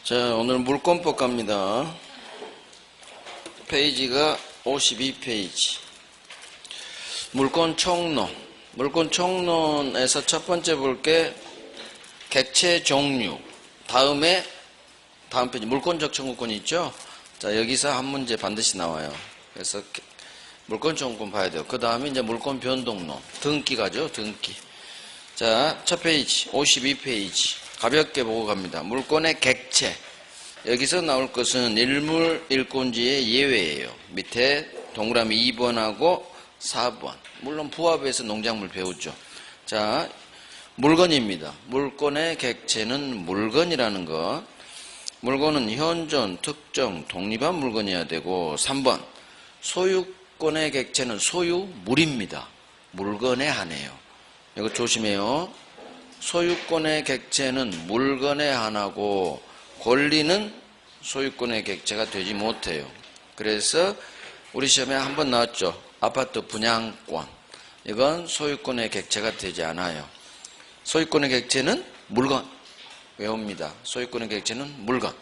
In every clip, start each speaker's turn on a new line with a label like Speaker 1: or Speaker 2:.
Speaker 1: 자, 오늘 물권법 갑니다. 페이지가 52페이지. 물권 총론. 물권 총론에서 첫 번째 볼 게 객체 종류. 다음 페이지 물권적 청구권이 있죠? 자, 여기서 한 문제 반드시 나와요. 그래서 물권 청구권 봐야 돼요. 그 다음에 이제 물권 변동론. 등기가죠, 등기. 자, 첫 페이지, 52페이지. 가볍게 보고 갑니다. 물권의 객체. 여기서 나올 것은 일물 일꾼지의 예외예요. 밑에 동그라미 2번하고 4번. 물론 부합에서 농작물 배우죠. 자, 물건입니다. 물권의 객체는 물건이라는 것. 물건은 현존, 특정, 독립한 물건이어야 되고 3번. 소유권의 객체는 소유물입니다. 물건에 한해요. 이거 조심해요. 소유권의 객체는 물건에 한하고 권리는 소유권의 객체가 되지 못해요. 그래서 우리 시험에 한번 나왔죠. 아파트 분양권. 이건 소유권의 객체가 되지 않아요. 소유권의 객체는 물건. 외웁니다. 소유권의 객체는 물건.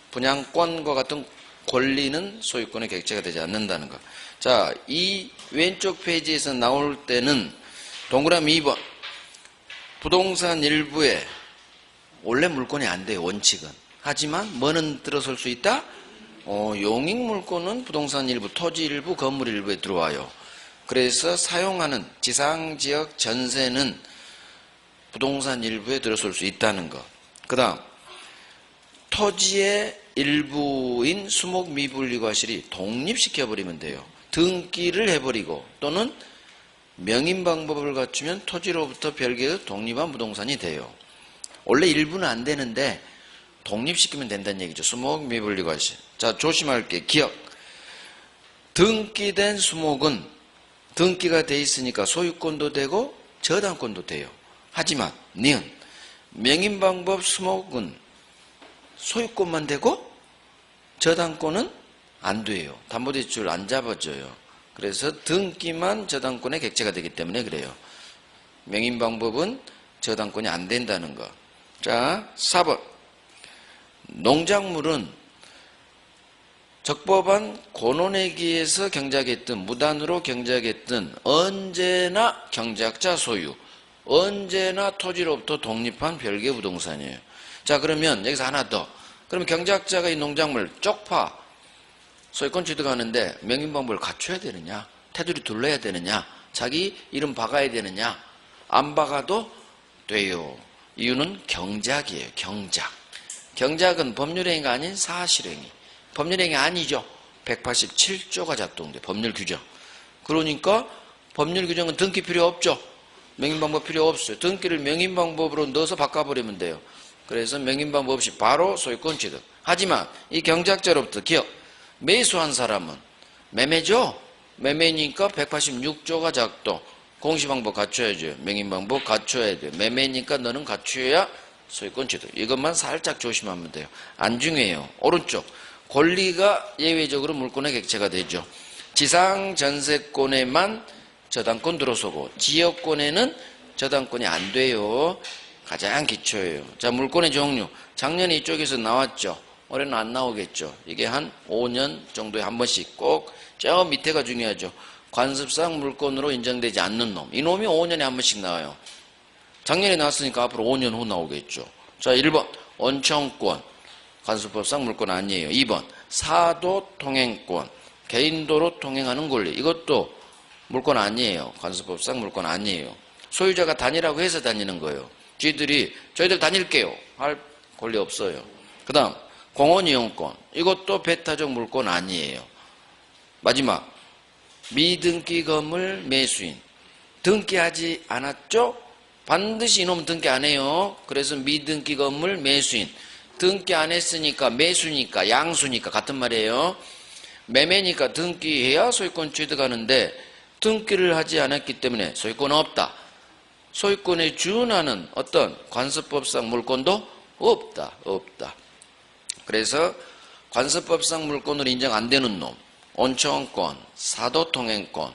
Speaker 1: 분양권과 같은 권리는 소유권의 객체가 되지 않는다는 것. 자, 이 왼쪽 페이지에서 나올 때는 동그라미 2번. 부동산 일부에 원래 물권이 안 돼요. 원칙은. 하지만 뭐는 들어설 수 있다? 용익물권은 부동산 일부, 토지 일부, 건물 일부에 들어와요. 그래서 사용하는 지상지역 전세는 부동산 일부에 들어설 수 있다는 것. 그 다음 토지의 일부인 수목 미분리 과실이 독립시켜버리면 돼요. 등기를 해버리고 또는 명인 방법을 갖추면 토지로부터 별개의 독립한 부동산이 돼요. 원래 일부는 안 되는데 독립시키면 된다는 얘기죠. 수목 미분리 과실. 자, 조심할 게 기억. 등기된 수목은 등기가 돼 있으니까 소유권도 되고 저당권도 돼요. 하지만 니은 명인 방법 수목은 소유권만 되고 저당권은 안 돼요. 담보대출 안 잡아줘요. 그래서 등기만 저당권의 객체가 되기 때문에 그래요. 명인 방법은 저당권이 안 된다는 거. 자, 4번. 농작물은 적법한 권원회기에서 경작했든 무단으로 경작했든 언제나 경작자 소유, 언제나 토지로부터 독립한 별개 부동산이에요. 자, 그러면 여기서 하나 더. 그러면 경작자가 이 농작물 쪽파 소유권 취득하는데 명인방법을 갖춰야 되느냐? 테두리 둘러야 되느냐? 자기 이름 박아야 되느냐? 안 박아도 돼요. 이유는 경작이에요. 경작. 경작은 법률행위가 아닌 사실행위. 법률행위 아니죠. 187조가 작동돼. 법률 규정. 그러니까 법률 규정은 등기 필요 없죠. 명인방법 필요 없어요. 등기를 명인방법으로 넣어서 바꿔버리면 돼요. 그래서 명인방법 없이 바로 소유권 취득. 하지만 이 경작자로부터 기업 매수한 사람은 매매죠? 매매니까 186조가 작동. 공시방법 갖춰야죠. 명인방법 갖춰야 돼요. 매매니까 너는 갖춰야 소유권 취득. 이것만 살짝 조심하면 돼요. 안 중요해요. 오른쪽. 권리가 예외적으로 물권의 객체가 되죠. 지상전세권에만 저당권 들어서고 지역권에는 저당권이 안 돼요. 가장 기초예요. 자, 물권의 종류. 작년에 이쪽에서 나왔죠. 올해는 안 나오겠죠. 이게 한 5년 정도에 한 번씩 꼭 저 밑에가 중요하죠. 관습상 물권으로 인정되지 않는 놈. 이 놈이 5년에 한 번씩 나와요. 작년에 나왔으니까 앞으로 5년 후 나오겠죠. 자, 1번 원청권. 관습법상 물권 아니에요. 2번 사도 통행권. 개인도로 통행하는 권리. 이것도 물권 아니에요. 관습법상 물권 아니에요. 소유자가 다니라고 해서 다니는 거예요. 저희들 다닐게요. 할 권리 없어요. 그 다음 공원이용권. 이것도 배타적 물권 아니에요. 마지막 미등기 건물 매수인. 등기하지 않았죠? 반드시 이놈 등기 안 해요. 그래서 미등기 건물 매수인. 등기 안 했으니까 매수니까 양수니까 같은 말이에요. 매매니까 등기해야 소유권 취득하는데 등기를 하지 않았기 때문에 소유권 없다. 소유권에 준하는 어떤 관습법상 물권도 없다. 그래서 관습법상 물권으로 인정 안 되는 놈, 온천권, 사도통행권,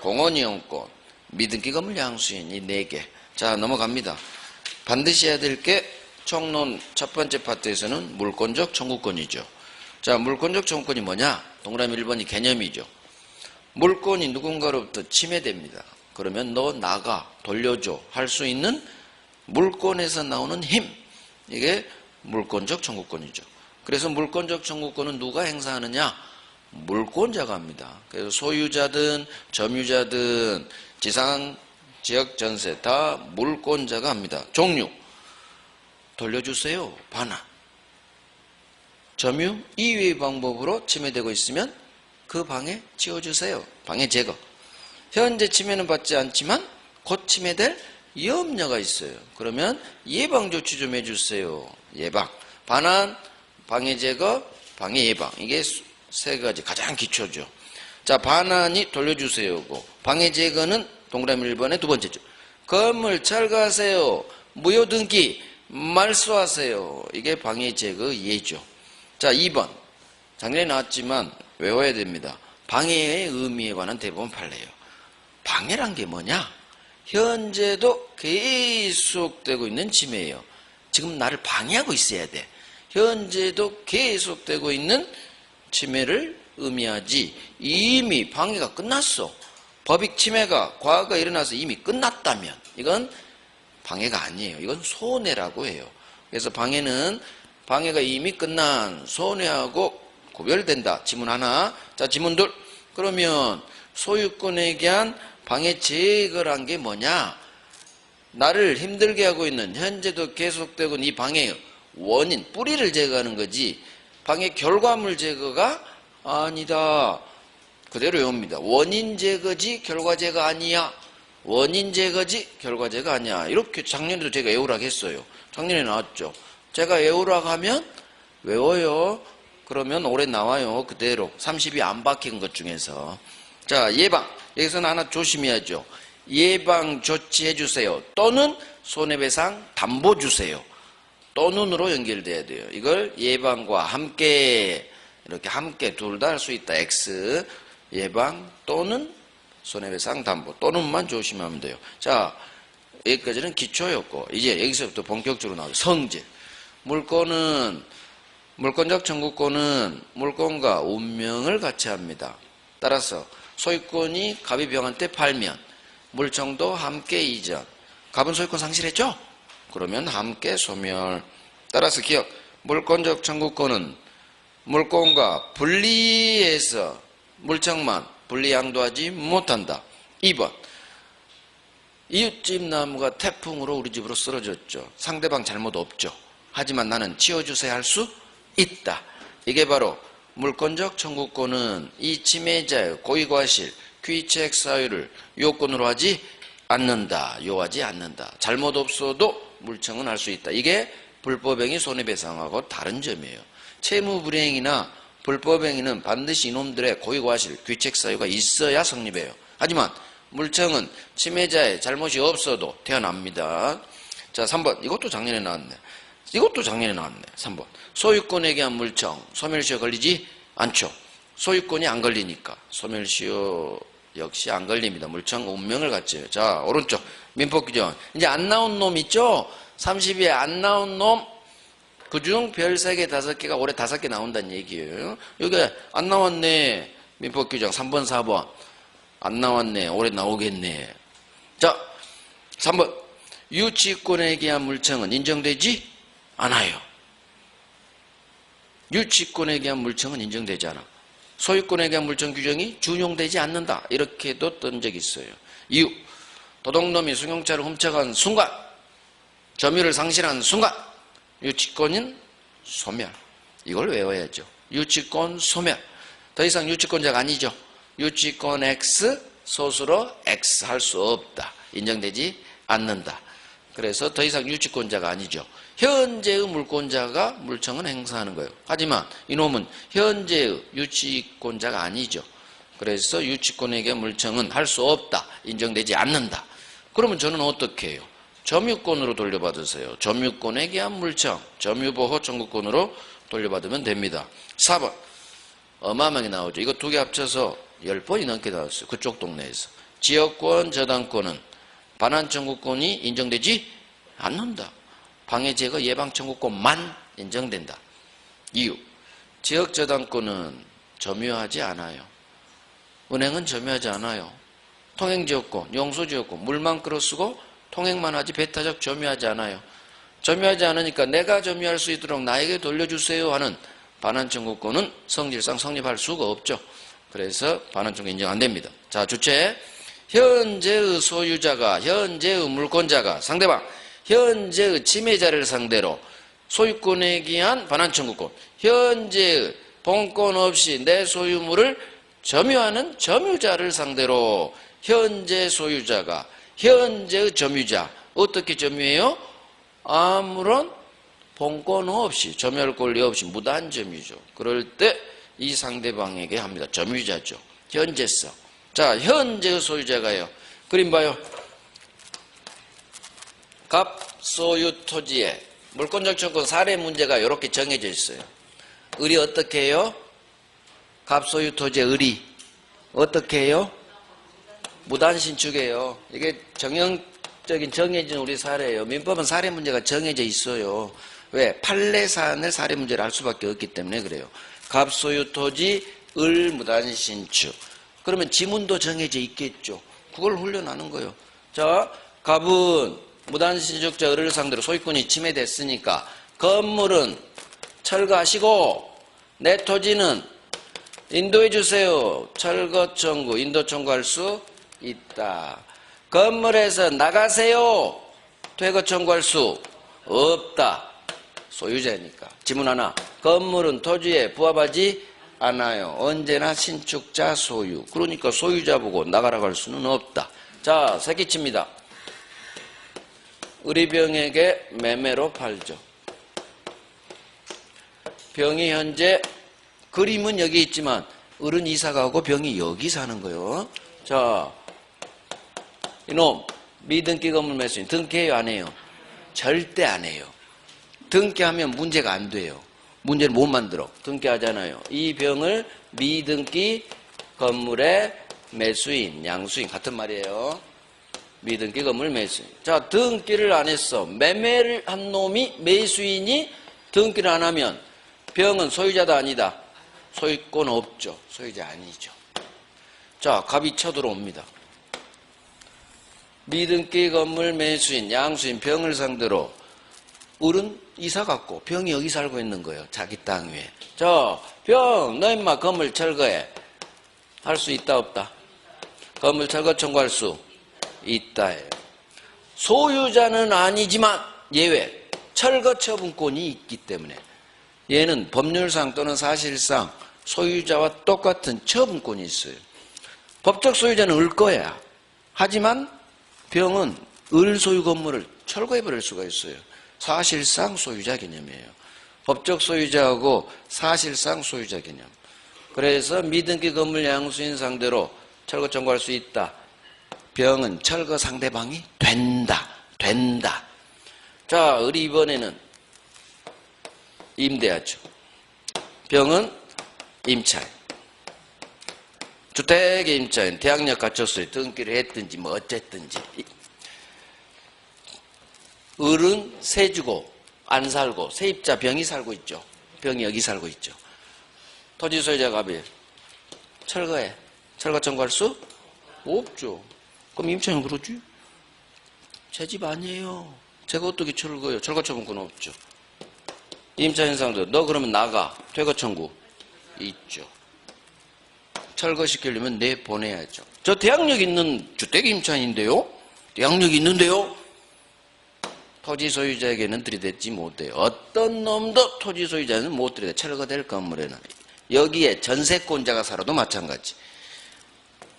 Speaker 1: 공원이용권, 미등기 건물 양수인 이 4개. 자, 넘어갑니다. 반드시 해야 될 게 청론 첫 번째 파트에서는 물권적 청구권이죠. 자, 물권적 청구권이 뭐냐? 동그라미 1번이 개념이죠. 물권이 누군가로부터 침해됩니다. 그러면 너 나가, 돌려줘 할 수 있는 물권에서 나오는 힘, 이게 물권적 청구권이죠. 그래서 물권적 청구권은 누가 행사하느냐? 물권자가 합니다. 그래서 소유자든 점유자든 지상, 지역, 전세 다 물권자가 합니다. 종류, 돌려주세요. 반환. 점유 이외의 방법으로 침해되고 있으면 그 방해 지워주세요. 방해 제거. 현재 침해는 받지 않지만 곧 침해될 염려가 있어요. 그러면 예방 조치 좀 해주세요. 예방. 반환, 방해 제거, 방해 예방. 이게 세 가지 가장 기초죠. 자, 반환이 돌려주세요고, 방해 제거는 동그라미 1번의 두 번째죠. 건물 철거하세요. 무효 등기 말소하세요. 이게 방해 제거 예죠. 자, 2번. 작년에 나왔지만 외워야 됩니다. 방해의 의미에 관한 대법원 판례예요. 방해란 게 뭐냐? 현재도 계속되고 있는 침해예요. 지금 나를 방해하고 있어야 돼. 현재도 계속되고 있는 침해를 의미하지 이미 방해가 끝났어. 법익 침해가 과거에 일어나서 이미 끝났다면 이건 방해가 아니에요. 이건 손해라고 해요. 그래서 방해는 방해가 이미 끝난 손해하고 구별된다. 지문 하나. 자, 지문 둘. 그러면 소유권에 대한 방해 제거란 게 뭐냐? 나를 힘들게 하고 있는 현재도 계속되고 있는 이 방해의 원인, 뿌리를 제거하는 거지 방해 결과물 제거가 아니다. 그대로 외웁니다. 원인 제거지 결과 제거 아니야. 원인 제거지 결과 제거 아니야. 이렇게 작년에도 제가 외우라고 했어요. 작년에 나왔죠. 제가 외우라고 하면 외워요. 그러면 올해 나와요. 그대로 30이 안 박힌 것 중에서. 자, 예방. 여기서는 하나 조심해야죠. 예방 조치해 주세요. 또는 손해배상 담보 주세요. 또는으로 연결돼야 돼요. 이걸 예방과 함께 이렇게 함께 둘 다 할 수 있다. X 예방 또는 손해배상 담보 또는만 조심하면 돼요. 자, 여기까지는 기초였고 이제 여기서부터 본격적으로 나와요. 성질. 물권적 청구권은 물권과 운명을 같이 합니다. 따라서 소유권이 갑이 병한테 팔면 물청도 함께 이전. 갑은 소유권 상실했죠? 그러면 함께 소멸. 따라서 기억. 물권적 청구권은 물권과 분리해서 물청만 분리 양도하지 못한다. 2번. 이웃집 나무가 태풍으로 우리 집으로 쓰러졌죠. 상대방 잘못 없죠. 하지만 나는 치워주세요 할 수 있다. 이게 바로 물권적 청구권은 이 침해자의 고의과실, 귀책 사유를 요건으로 하지 않는다. 요하지 않는다. 잘못 없어도 물청은 할 수 있다. 이게 불법행위 손해배상하고 다른 점이에요. 채무불이행이나 불법행위는 반드시 이놈들의 고의과실, 귀책 사유가 있어야 성립해요. 하지만 물청은 침해자의 잘못이 없어도 태어납니다. 자, 3번. 이것도 작년에 나왔네. 3번. 소유권에 대한 물청, 소멸시효 걸리지 않죠. 소유권이 안 걸리니까 소멸시효 역시 안 걸립니다. 물청 운명을 갖죠. 자, 오른쪽 민법규정. 이제 안 나온 놈 있죠? 30위에 안 나온 놈, 그중 별 3개, 5개가 올해 5개 나온다는 얘기예요. 여기 안 나왔네. 민법규정 3번, 4번. 안 나왔네. 올해 나오겠네. 자, 3번. 유치권에 대한 물청은 인정되지 않아요. 유치권에 대한 물청은 인정되지 않아. 소유권에 대한 물청 규정이 준용되지 않는다. 이렇게도 뜬 적이 있어요. 이유. 도둑놈이 승용차를 훔쳐간 순간, 점유를 상실한 순간 유치권인 소멸. 이걸 외워야죠. 유치권 소멸. 더 이상 유치권자가 아니죠. 유치권 X, 소수로 X 할 수 없다. 인정되지 않는다. 그래서 더 이상 유치권자가 아니죠. 현재의 물권자가 물청은 행사하는 거예요. 하지만 이놈은 현재의 유치권자가 아니죠. 그래서 유치권에게 물청은 할 수 없다. 인정되지 않는다. 그러면 저는 어떻게 해요? 점유권으로 돌려받으세요. 점유권에 대한 물청, 점유보호 청구권으로 돌려받으면 됩니다. 4번. 어마어마하게 나오죠. 이거 두 개 합쳐서 10번이 넘게 나왔어요. 그쪽 동네에서. 지역권, 저당권은 반환 청구권이 인정되지 않는다. 방해 제거 예방 청구권만 인정된다. 이유, 지역 저당권은 점유하지 않아요. 은행은 점유하지 않아요. 통행지역권, 용소지역권, 물만 끌어쓰고 통행만 하지 배타적 점유하지 않아요. 점유하지 않으니까 내가 점유할 수 있도록 나에게 돌려주세요 하는 반환 청구권은 성질상 성립할 수가 없죠. 그래서 반환 청구 인정 안 됩니다. 자, 주체. 현재의 소유자가, 현재의 물권자가 상대방, 현재의 침해자를 상대로 소유권에 기한 반환 청구권, 현재의 본권 없이 내 소유물을 점유하는 점유자를 상대로 현재 소유자가 현재의 점유자, 어떻게 점유해요? 아무런 본권 없이, 점유할 권리 없이 무단 점유죠. 그럴 때 이 상대방에게 합니다. 점유자죠. 현재성. 자, 현재의 소유자가요. 그림 봐요. 갑소유 토지에 물권적 청구권 사례 문제가 이렇게 정해져 있어요. 을이 어떻게 해요? 갑소유 토지의 을이 어떻게 해요? 무단 신축이에요. 이게 정형적인 정해진 우리 사례예요. 민법은 사례 문제가 정해져 있어요. 왜? 판례 사안을 사례 문제를 할 수밖에 없기 때문에 그래요. 갑소유 토지 을 무단 신축. 그러면 지문도 정해져 있겠죠. 그걸 훈련하는 거예요. 자, 갑은 무단 신축자 을을 상대로 소유권이 침해됐으니까 건물은 철거하시고 내 토지는 인도해 주세요. 철거 청구, 인도 청구할 수 있다. 건물에서 나가세요. 퇴거 청구할 수 없다. 소유자니까. 지문 하나. 건물은 토지에 부합하지 않아요. 언제나 신축자 소유. 그러니까 소유자 보고 나가라고 할 수는 없다. 자, 새끼칩니다. 을이 병에게 매매로 팔죠. 병이 현재, 그림은 여기 있지만 을은 이사 가고 병이 여기 사는 거예요. 자, 이놈 미등기 건물 매수인 등기해요, 안 해요? 절대 안 해요. 등기하면 문제가 안 돼요. 문제를 못 만들어. 등기하잖아요. 이 병을 미등기 건물의 매수인, 양수인 같은 말이에요. 미등기 건물 매수인. 자, 등기를 안 했어. 매매를 한 놈이 매수인이 등기를 안 하면 병은 소유자다 아니다? 소유권 없죠. 소유자 아니죠. 자, 갑이 쳐들어옵니다. 미등기 건물 매수인, 양수인 병을 상대로 을은 이사 갔고 병이 여기 살고 있는 거예요. 자기 땅 위에. 자, 병, 너 임마 건물 철거해. 할 수 있다 없다? 건물 철거 청구할 수 있다예요. 소유자는 아니지만 예외. 철거 처분권이 있기 때문에 얘는 법률상 또는 사실상 소유자와 똑같은 처분권이 있어요. 법적 소유자는 을 거야. 하지만 병은 을 소유 건물을 철거해버릴 수가 있어요. 사실상 소유자 개념이에요. 법적 소유자하고 사실상 소유자 개념. 그래서 미등기 건물 양수인 상대로 철거 청구할 수 있다. 병은 철거 상대방이 된다. 자, 을이 이번에는 임대하죠. 병은 임차인. 주택의 임차인, 대항력 갖췄어요. 등기를 했든지 뭐 어쨌든지. 을은 세 주고 안 살고 세입자 병이 살고 있죠. 병이 여기 살고 있죠. 토지 소유자 갑이 철거해. 철거 청구할 수 없죠. 그럼 임차인은 그러지? 제 집 아니에요. 제가 어떻게 철거해요? 철거 처분권 없죠. 임차인 상대 너 그러면 나가. 퇴거 청구 있죠. 철거시키려면 내보내야죠. 저 대항력 있는 주택 임차인인데요. 대항력이 있는데요. 토지 소유자에게는 들이댔지 못해요. 어떤 놈도 토지 소유자는 못 들이대. 철거될 건물에는. 여기에 전세권자가 살아도 마찬가지.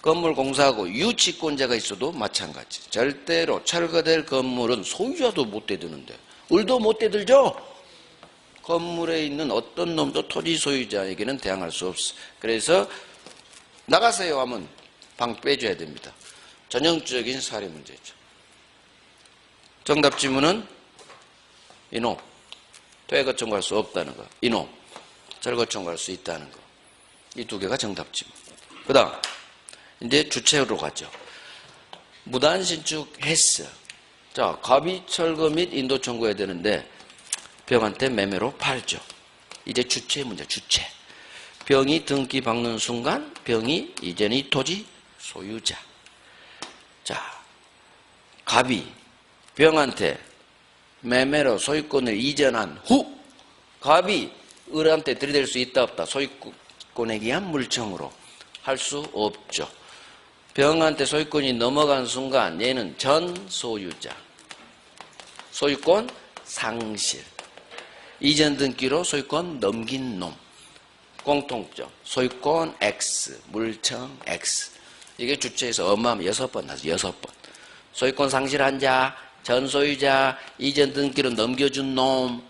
Speaker 1: 건물 공사하고 유치권자가 있어도 마찬가지. 절대로 철거될 건물은 소유자도 못 대드는데. 을도 못 대들죠? 건물에 있는 어떤 놈도 토지 소유자에게는 대항할 수 없어. 그래서 나가세요 하면 방 빼줘야 됩니다. 전형적인 사례 문제죠. 정답 지문은 이놈, 퇴거 청구할 수 없다는 거. 이놈, 철거 청구할 수 있다는 거. 이 두 개가 정답 지문. 그 다음 이제 주체로 가죠. 무단 신축했어. 자, 갑이 철거 및 인도 청구해야 되는데 병한테 매매로 팔죠. 이제 주체 문제, 주체. 병이 등기 박는 순간 병이 이제는 이 토지 소유자. 자, 갑이 병한테 매매로 소유권을 이전한 후 갑이 을한테 들이댈 수 있다 없다. 소유권에 기한 물청으로 할 수 없죠. 병한테 소유권이 넘어간 순간 얘는 전 소유자. 소유권 상실. 이전 등기로 소유권 넘긴 놈. 공통점. 소유권 X, 물청 X. 이게 주체에서 어마어마 6번 나서 6번. 소유권 상실한 자, 전 소유자, 이전 등기로 넘겨준 놈.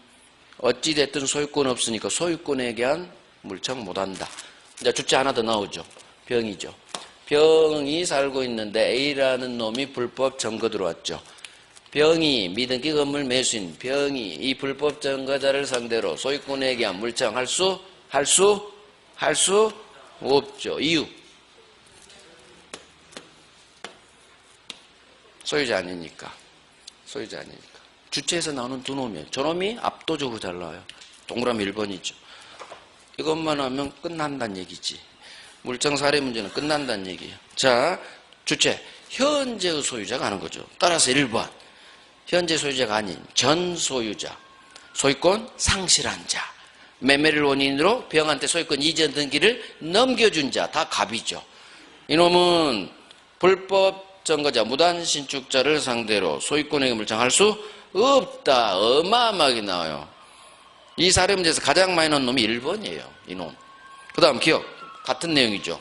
Speaker 1: 어찌됐든 소유권 없으니까 소유권에 대한 물청 못한다. 이제 주체 하나 더 나오죠. 병이죠. 병이 살고 있는데 A라는 놈이 불법 점거 들어왔죠. 병이 미등기 건물 매수인 병이 이 불법 점거자를 상대로 소유권에 대한 물청할 수 없죠. 이유. 소유자 아니니까. 소유자 아니니까. 주체에서 나오는 두 놈이에요. 저놈이 압도적으로 잘 나와요. 동그라미 1번이죠. 이것만 하면 끝난다는 얘기지. 물청 사례 문제는 끝난다는 얘기예요. 자, 주체. 현재의 소유자가 하는 거죠. 따라서 1번. 현재 소유자가 아닌 전 소유자. 소유권 상실한 자. 매매를 원인으로 병한테 소유권 이전 등기를 넘겨준 자. 다 갑이죠. 이놈은 불법 점거자, 무단신축자를 상대로 소유권에게 물청할 수 없다. 어마어마하게 나와요. 이 사례 문제에서 가장 많이 나온 놈이 1번이에요. 이놈. 그 다음 기억. 같은 내용이죠.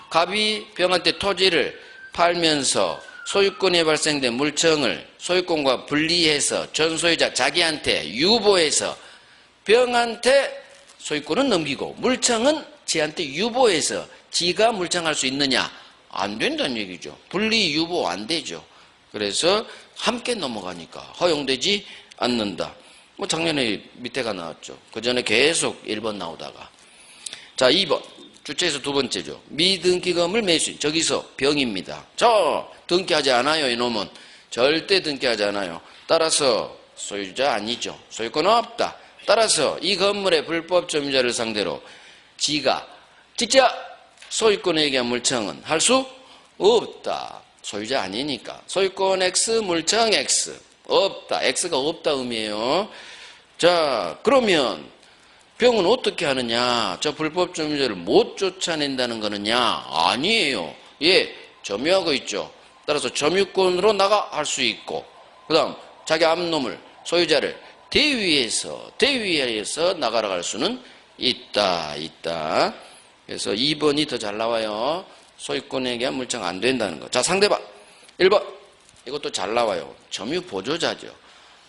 Speaker 1: 갑이 병한테 토지를 팔면서 소유권에 발생된 물청을 소유권과 분리해서 전 소유자 자기한테 유보해서 병한테 소유권은 넘기고 물청은 지한테 유보해서 지가 물청할 수 있느냐? 안 된다는 얘기죠. 분리 유보 안 되죠. 그래서 함께 넘어가니까 허용되지 않는다. 뭐 작년에 밑에가 나왔죠. 그 전에 계속 1번 나오다가. 자, 2번. 주체에서 두 번째죠. 미등기금을 매수인. 저기서 병입니다. 등기하지 않아요. 이놈은. 절대 등기하지 않아요. 따라서 소유자 아니죠. 소유권은 없다. 따라서 이 건물의 불법 점유자를 상대로 지가 직접 소유권에 대한 물청은 할 수 없다. 소유자 아니니까. 소유권 X, 물청 X. 없다. X가 없다 의미예요. 자, 그러면 병은 어떻게 하느냐? 저 불법 점유자를 못 쫓아낸다는 거느냐? 아니에요. 예, 점유하고 있죠. 따라서 점유권으로 나가 할 수 있고, 그 다음 자기 앞놈을 소유자를 대위에서 나가라 할 수는 있다. 그래서 2번이 더 잘 나와요. 소유권에 대한 물청 안 된다는 거. 자, 상대방 1번. 이것도 잘 나와요. 점유 보조자죠.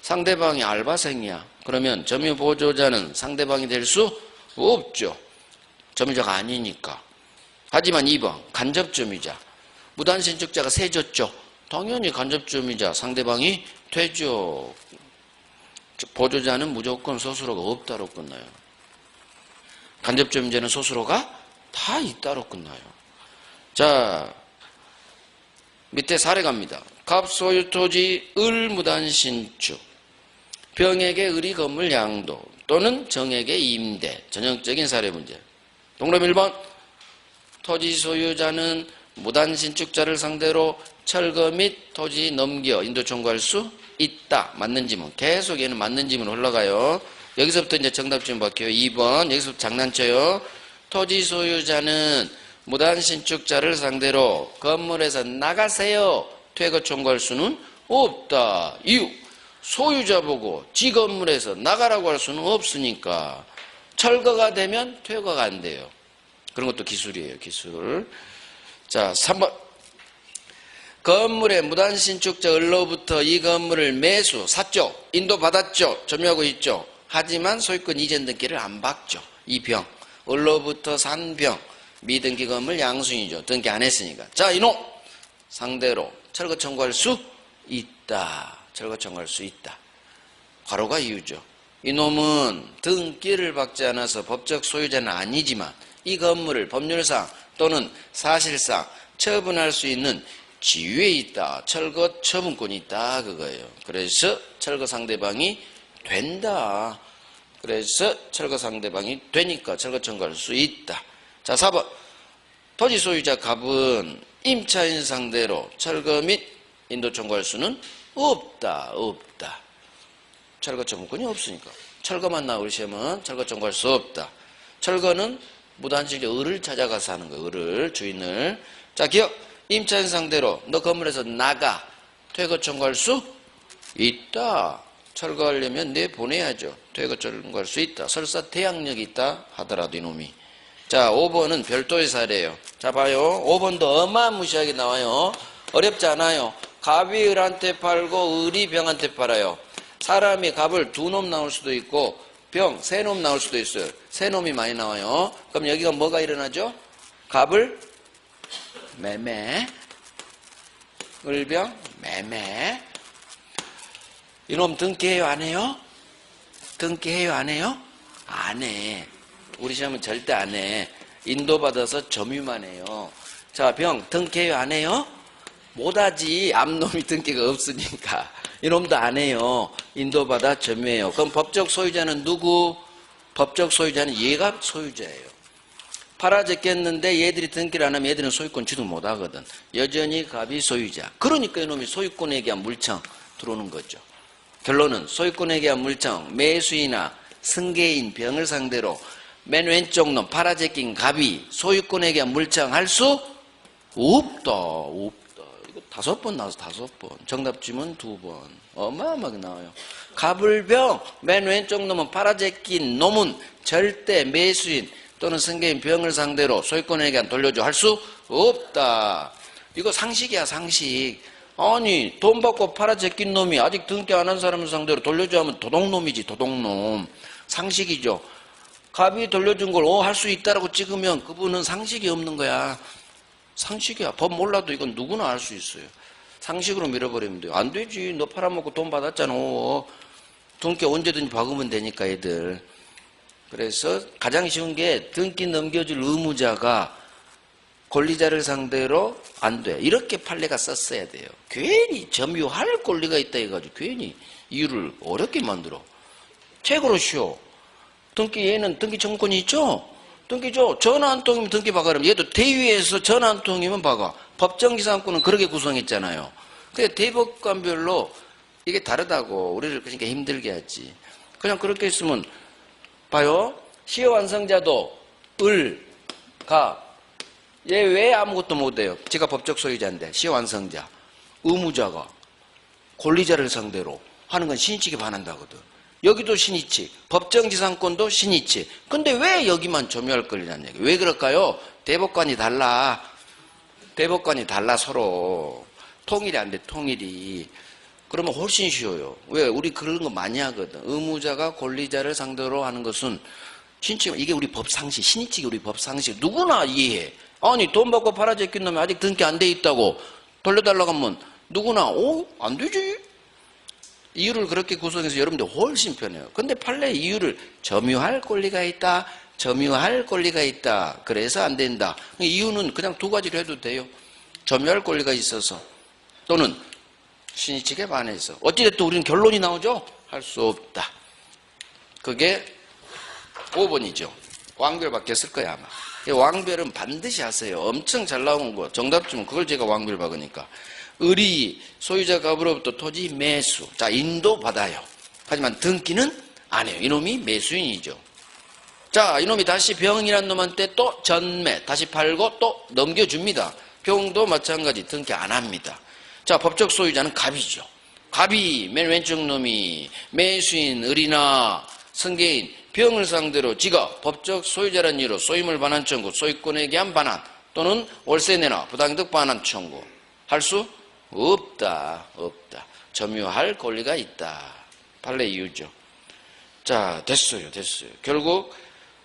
Speaker 1: 상대방이 알바생이야. 그러면 점유 보조자는 상대방이 될 수 없죠. 점유자가 아니니까. 하지만 2번 간접 점유자. 무단신축자가 세졌죠. 당연히 간접 점유자 상대방이 되죠. 보조자는 무조건 소수로가 없다로 끝나요. 간접 점유자는 소수로가 다 있다로 끝나요. 자, 밑에 사례 갑니다. 갑소유 토지 을 무단신축. 병에게 을이 건물 양도 또는 정에게 임대. 전형적인 사례 문제. 동그라미 1번. 토지 소유자는 무단신축자를 상대로 철거 및 토지 넘겨 인도 청구할 수 있다. 맞는 지문. 계속 얘는 맞는 지문 올라가요. 여기서부터 이제 정답 지문 바뀌어요. 2번. 여기서부터 장난쳐요. 토지 소유자는 무단신축자를 상대로 건물에서 나가세요. 퇴거 청구할 수는 없다. 이유. 소유자 보고 지 건물에서 나가라고 할 수는 없으니까. 철거가 되면 퇴거가 안 돼요. 그런 것도 기술이에요. 기술. 자, 3번. 건물의 무단신축자 을로부터 이 건물을 매수, 샀죠. 인도받았죠. 점유하고 있죠. 하지만 소유권 이전 등기를 안 받죠. 이 병. 을로부터 산 병. 미등기 건물 양수인이죠. 등기 안 했으니까. 자, 이놈. 상대로 철거 청구할 수 있다. 철거 청구할 수 있다. 과로가 이유죠. 이놈은 등기를 받지 않아서 법적 소유자는 아니지만 이 건물을 법률상 또는 사실상 처분할 수 있는 지위에 있다. 철거 처분권이 있다. 그거예요. 그래서 철거 상대방이 된다. 그래서 철거 상대방이 되니까 철거 청구할 수 있다. 자, 4번. 토지 소유자 갑은 임차인 상대로 철거 및 인도 청구할 수는 없다. 없다. 철거 처분권이 없으니까. 철거만 나오시면 철거 청구할 수 없다. 철거는 무단실의 을을 찾아가서 하는 거예요. 을을, 주인을. 자, 기억. 임차인 상대로 너 건물에서 나가. 퇴거 청구할 수 있다. 철거하려면 내보내야죠. 퇴거 청구할 수 있다. 설사 대항력이 있다 하더라도 이놈이. 자, 5번은 별도의 사례예요. 자, 봐요. 5번도 어마무시하게 나와요. 어렵지 않아요. 갑이 을한테 팔고 을이 병한테 팔아요. 사람이 갑을 두 놈 나올 수도 있고 병 세 놈 나올 수도 있어요. 세 놈이 많이 나와요. 그럼 여기가 뭐가 일어나죠? 갑을 매매, 을병 매매. 이놈 등기해요 안 해요? 등기해요 안 해요? 안 해. 우리 시험은 절대 안 해. 인도받아서 점유만 해요. 자, 병 등기해요 안 해요? 못하지. 앞놈이 등기가 없으니까. 이놈도 안 해요. 인도받아 점유해요. 그럼 법적 소유자는 누구? 법적 소유자는 얘가 소유자예요. 팔아제꼈는데 얘들이 등기를 안 하면 얘들은 소유권 취득 못하거든. 여전히 갑이 소유자. 그러니까 이놈이 소유권에 대한 물청 들어오는 거죠. 결론은 소유권에 대한 물청, 매수인이나 승계인, 병을 상대로 맨 왼쪽 놈 팔아제낀 갑이 소유권에 대한 물청할 수 없다. 없다. 이거 5번 나와서 5번. 정답 지문 2번. 어마어마하게 나와요. 갑을병, 맨 왼쪽 놈은 팔아제낀 놈은 절대 매수인 또는 승계인 병을 상대로 소유권에 대한 돌려줘 할 수 없다. 이거 상식이야, 상식. 아니, 돈 받고 팔아제낀 놈이 아직 등기 안 한 사람을 상대로 돌려줘 하면 도둑놈이지, 도둑놈. 상식이죠. 갑이 돌려준 걸 할 수 있다라고 찍으면 그분은 상식이 없는 거야. 상식이야. 법 몰라도 이건 누구나 알 수 있어요. 상식으로 밀어버리면 돼요. 안 되지. 너 팔아먹고 돈 받았잖아. 등기 언제든지 박으면 되니까 애들. 그래서 가장 쉬운 게 등기 넘겨줄 의무자가 권리자를 상대로 안 돼. 이렇게 판례가 썼어야 돼요. 괜히 점유할 권리가 있다 해가지고 괜히 이유를 어렵게 만들어. 책으로 쉬워. 등기 얘는 등기 청구권이 있죠? 등기 줘. 전화 한 통이면 등기 박아. 그러면 얘도 대위에서 전화 한 통이면 박아. 법정기사항권은 그렇게 구성했잖아요. 근데 대법관별로 이게 다르다고 우리를 그러니까 힘들게 하지. 그냥 그렇게 했으면 봐요. 시효 완성자도 을, 가. 얘 왜 아무것도 못해요? 제가 법적 소유자인데 시효 완성자. 의무자가 권리자를 상대로 하는 건 신의칙에 반한다거든. 여기도 신의칙, 법정지상권도 신의칙. 근데 왜 여기만 점유할 권리라는 얘기? 왜 그럴까요? 대법관이 달라. 대법관이 달라 서로. 통일이 안 돼, 통일이. 그러면 훨씬 쉬워요. 왜? 우리 그런 거 많이 하거든. 의무자가 권리자를 상대로 하는 것은 신의칙, 이게 우리 법상식, 신의칙이 우리 법상식. 누구나 이해해. 아니, 돈 받고 팔아제낀 놈이 아직 등기 안 돼 있다고 돌려달라고 하면 누구나, 안 되지. 이유를 그렇게 구성해서 여러분들 훨씬 편해요. 근데 판례 이유를 점유할 권리가 있다, 점유할 권리가 있다. 그래서 안 된다. 이유는 그냥 2가지로 해도 돼요. 점유할 권리가 있어서 또는 신의칙에 반해서. 어찌됐든 우리는 결론이 나오죠? 할 수 없다. 그게 5번이죠. 왕별 바뀌었을 거야 아마. 왕별은 반드시 하세요. 엄청 잘 나온 거. 정답 주면 그걸 제가 왕별 박으니까. 을이 소유자 갑으로부터 토지 매수. 자, 인도 받아요. 하지만 등기는 안 해요. 이놈이 매수인이죠. 자, 이놈이 다시 병이라는 놈한테 또 전매. 다시 팔고 또 넘겨줍니다. 병도 마찬가지 등기 안 합니다. 자, 법적 소유자는 갑이죠. 갑이 맨 왼쪽 놈이 매수인 을이나 승계인 병을 상대로 지가 법적 소유자라는 이유로 소유물 반환 청구, 소유권에 대한 반환 또는 월세 내나 부당이득 반환 청구 할 수 없다. 없다. 점유할 권리가 있다. 판례 이유죠. 자, 됐어요. 결국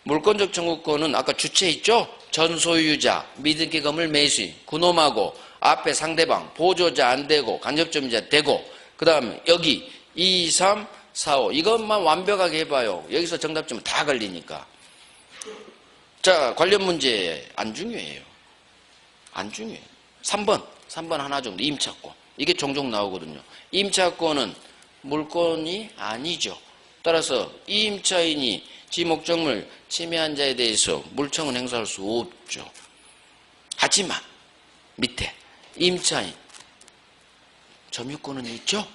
Speaker 1: 물권적 청구권은 아까 주체 있죠? 전 소유자, 미등기 건물 매수인, 그놈하고 앞에 상대방, 보조자 안 되고 간접점유자 되고 그 다음에 여기 2, 3, 4, 5 이것만 완벽하게 해봐요. 여기서 정답 주면 다 걸리니까. 자, 관련 문제 안 중요해요. 안 중요해요. 3번 3번 하나 정도 임차권. 이게 종종 나오거든요. 임차권은 물권이 아니죠. 따라서 이 임차인이 지 목적물 침해한 자에 대해서 물청은 행사할 수 없죠. 하지만 밑에 임차인 점유권은 있죠.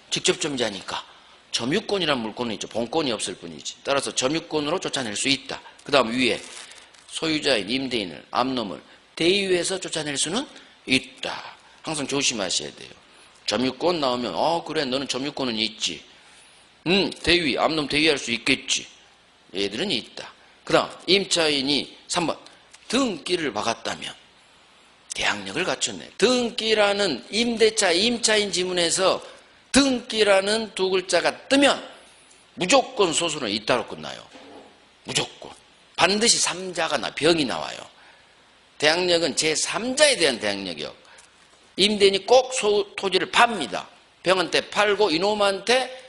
Speaker 1: 직접 점유자니까 점유권이란 물권은 있죠. 본권이 없을 뿐이지. 따라서 점유권으로 쫓아낼 수 있다. 그 다음 위에 소유자인 임대인을 암놈을 대위에서 쫓아낼 수는 있다. 항상 조심하셔야 돼요. 점유권 나오면 그래 너는 점유권은 있지. 대위 암놈 대위할 수 있겠지. 얘들은 있다. 그 다음 임차인이 3번 등기를 박았다면 대항력을 갖췄네. 등기라는 임대차 임차인 지문에서 등기라는 두 글자가 뜨면 무조건 소수는 잇따로 끝나요. 무조건. 반드시 3자가 병이 나와요. 대항력은 제3자에 대한 대항력이요. 임대인이 꼭 토지를 팝니다. 병한테 팔고 이놈한테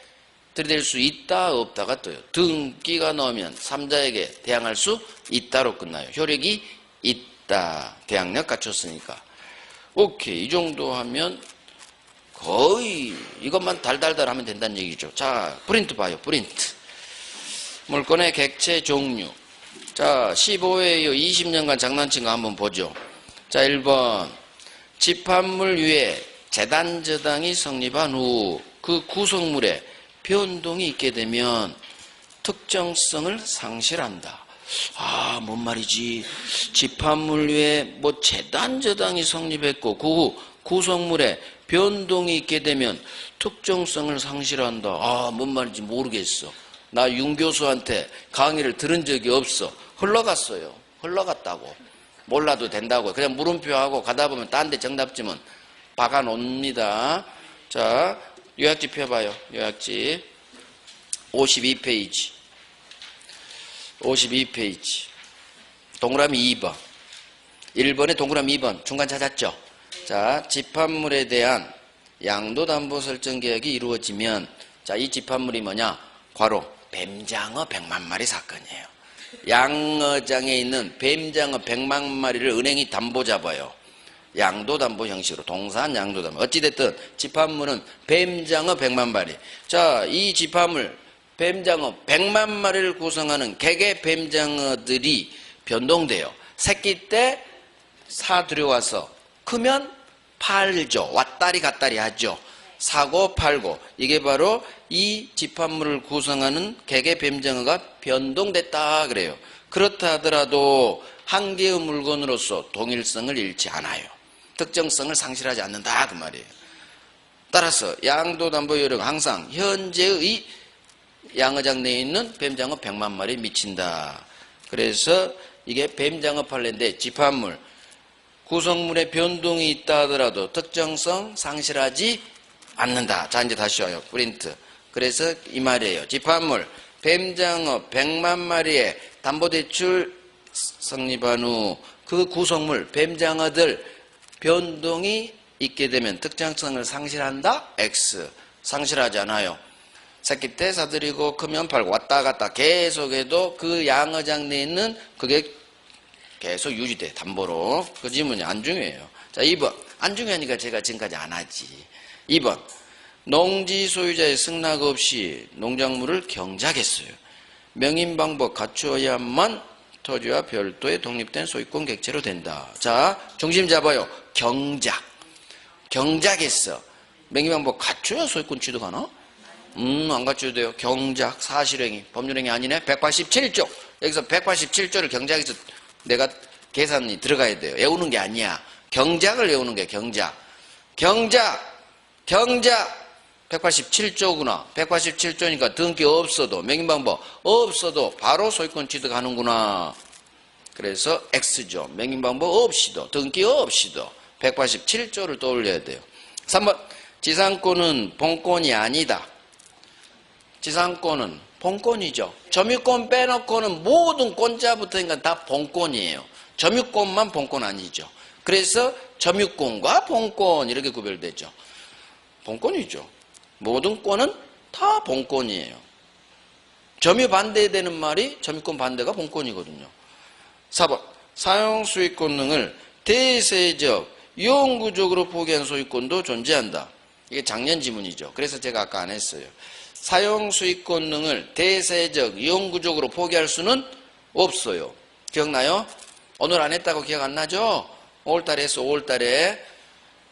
Speaker 1: 들이댈 수 있다 없다가 떠요. 등기가 나오면 3자에게 대항할 수 있다로 끝나요. 효력이 있다. 대항력 갖췄으니까. 오케이. 이 정도 하면 거의 이것만 달달달 하면 된다는 얘기죠. 자, 프린트 봐요. 프린트. 물건의 객체 종류. 자, 15회 이후 20년간 장난친 거 한번 보죠. 자, 1번. 집합물 위에 재단저당이 성립한 후 그 구성물에 변동이 있게 되면 특정성을 상실한다. 뭔 말이지. 집합물 위에 뭐 재단저당이 성립했고 그 후 구성물에 변동이 있게 되면 특정성을 상실한다. 뭔 말인지 모르겠어. 나 윤교수한테 강의를 들은 적이 없어. 흘러갔어요. 흘러갔다고. 몰라도 된다고. 그냥 물음표하고 가다 보면 딴 데 정답지면 박아놓습니다. 자, 요약지 펴봐요. 요약지. 52페이지. 52페이지. 동그라미 2번. 1번에 동그라미 2번. 중간 찾았죠? 자, 집합물에 대한 양도담보 설정 계약이 이루어지면, 자, 이 집합물이 뭐냐? 괄호, 뱀장어 100만 마리 사건이에요. 양어장에 있는 뱀장어 100만 마리를 은행이 담보 잡아요. 양도담보 형식으로. 동산 양도담보. 어찌됐든 집합물은 뱀장어 100만 마리. 자, 이 집합물 뱀장어 100만 마리를 구성하는 개개 뱀장어들이 변동돼요. 새끼 때 사들여와서 크면 팔죠. 왔다리 갔다리 하죠. 사고 팔고. 이게 바로 이 집합물을 구성하는 개개 뱀장어가 변동됐다 그래요. 그렇다 하더라도 한 개의 물건으로서 동일성을 잃지 않아요. 특정성을 상실하지 않는다 그 말이에요. 따라서 양도담보 요령 항상 현재의 양어장 내에 있는 뱀장어 100만 마리에 미친다. 그래서 이게 뱀장어 판례인데 집합물 구성물의 변동이 있다 하더라도 특정성 상실하지 않는다. 자, 이제 다시 와요. 프린트. 그래서 이 말이에요. 집합물 뱀장어 100만 마리의 담보대출 성립한 후 그 구성물 뱀장어들 변동이 있게 되면 특정성을 상실한다? X. 상실하지 않아요. 새끼 때 사들이고 크면 팔고 왔다 갔다 계속해도 그 양어장 내에 있는 그게 계속 유지돼. 담보로. 그 질문이 안 중요해요. 자, 2번. 안 중요하니까 제가 지금까지 안 하지. 2번. 농지 소유자의 승낙 없이 농작물을 경작했어요. 명인 방법 갖추어야만 토지와 별도의 독립된 소유권 객체로 된다. 자, 중심 잡아요. 경작. 경작했어. 명인 방법 갖춰야 소유권 취득하나? 안 갖춰도 돼요. 경작, 사실행위, 법률행위 아니네. 187조. 여기서 187조를 경작해서 내가 계산이 들어가야 돼요. 외우는 게 아니야. 경작을 외우는 게 경작. 경작. 187조구나. 187조니까 등기 없어도 명인방법 없어도 바로 소유권 취득하는구나. 그래서 X죠. 명인방법 없이도 등기 없이도 187조를 떠올려야 돼요. 3번. 지상권은 본권이 아니다. 지상권은 본권이죠. 점유권 빼놓고는 모든 권자부터니까 다 본권이에요. 점유권만 본권 아니죠. 그래서 점유권과 본권 이렇게 구별되죠. 본권이죠. 모든 권은 다 본권이에요. 점유 반대되는 말이 점유권 반대가 본권이거든요. 4번. 사용수익권 등을 대세적 영구적으로 포기한 소유권도 존재한다. 이게 작년 지문이죠. 그래서 제가 아까 안 했어요. 사용 수익권 등을 대세적, 영구적으로 포기할 수는 없어요. 기억나요? 오늘 안 했다고 기억 안 나죠? 5월달에 했어. 5월달에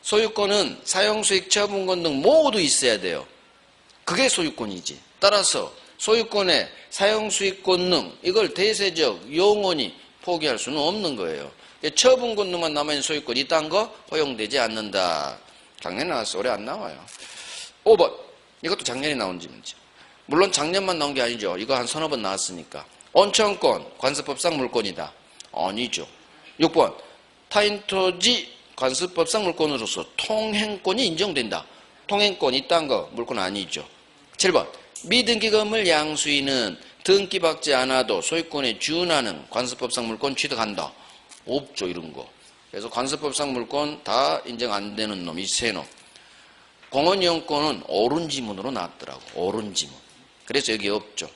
Speaker 1: 소유권은 사용수익 처분권 등 모두 있어야 돼요. 그게 소유권이지. 따라서 소유권의 사용수익권 등 이걸 대세적, 영원히 포기할 수는 없는 거예요. 처분권 등만 남아있는 소유권 이딴 거 허용되지 않는다. 작년에 나왔어. 올해 안 나와요. 5번. 이것도 작년에 나온 질문이죠. 물론 작년만 나온 게 아니죠. 이거 한 서너 번 나왔으니까. 온천권, 관습법상 물권이다. 아니죠. 6번. 타인 토지 관습법상 물권으로서 통행권이 인정된다. 통행권 이딴 거 물권 아니죠. 7번. 미등기 건물 양수인은 등기받지 않아도 소유권에 준하는 관습법상 물권 취득한다. 없죠, 이런 거. 그래서 관습법상 물권 다 인정 안 되는 놈, 이 세 놈. 공원이용권은 옳은 지문으로 나왔더라고. 옳은 지문. 그래서 여기 없죠.